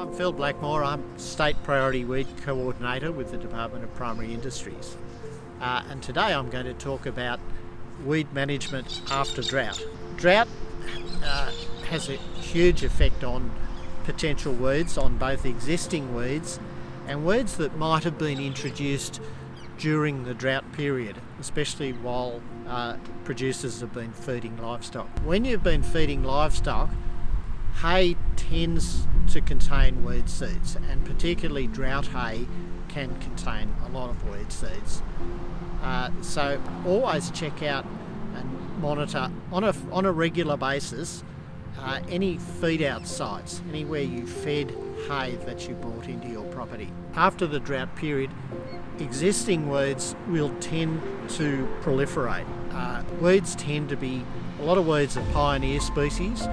I'm Phil Blackmore. I'm State Priority Weed Coordinator with the Department of Primary Industries. And today I'm going to talk about weed management after drought. Drought has a huge effect on potential weeds, on both existing weeds and weeds that might have been introduced during the drought period, especially while producers have been feeding livestock. When you've been feeding livestock, hay tends to contain weed seeds, and particularly drought hay can contain a lot of weed seeds. So always check out and monitor on a regular basis any feed out sites, anywhere you fed hay that you brought into your property. After the drought period, existing weeds will tend to proliferate. Weeds tend to be, a lot of weeds are pioneer species,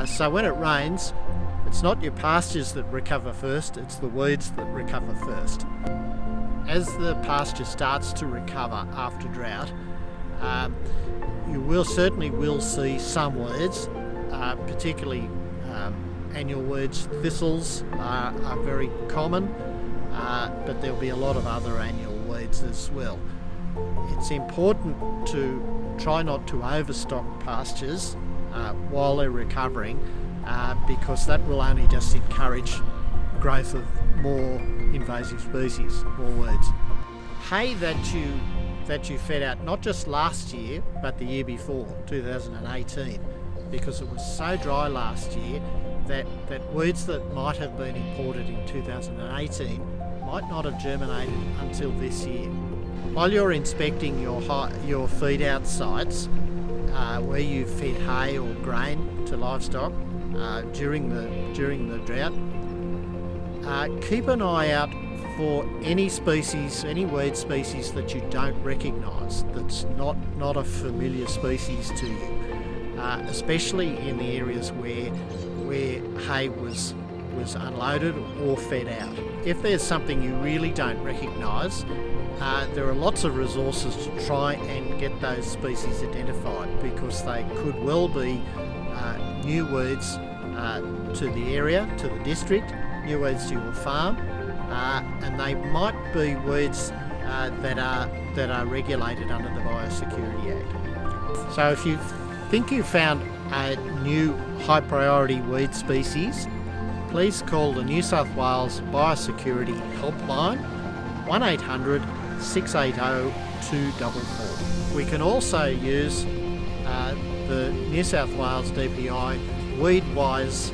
so when it rains, it's not your pastures that recover first, it's the weeds that recover first. As the pasture starts to recover after drought, you certainly will see some weeds, particularly annual weeds. Thistles are very common, but there'll be a lot of other annual weeds as well. It's important to try not to overstock pastures while they're recovering, because that will only just encourage growth of more invasive species, more weeds. Hay that you fed out not just last year but the year before, 2018, because it was so dry last year that weeds that might have been imported in 2018 might not have germinated until this year. While you're inspecting your feed out sites where you fed hay or grain to livestock during the drought, keep an eye out for any weed species that you don't recognise, that's not a familiar species to you, especially in the areas where hay was unloaded or fed out. If there's something you really don't recognise, there are lots of resources to try and get those species identified, because they could well be new weeds to the area, to the district, new weeds to your farm, and they might be weeds that are regulated under the Biosecurity Act. So if you think you found a new high priority weed species, please call the New South Wales Biosecurity Helpline 1800 680 244. We can also use the New South Wales DPI Weedwise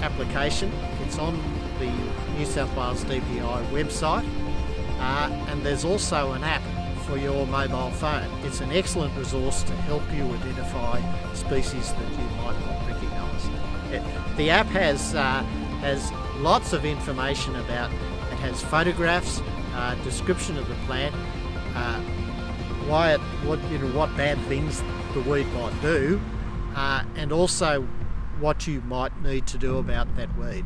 application. It's on the New South Wales DPI website, and there's also an app for your mobile phone. It's an excellent resource to help you identify species that you might not recognise. The app has lots of information about. It has photographs, description of the plant, what bad things the weed might do, and also what you might need to do about that weed.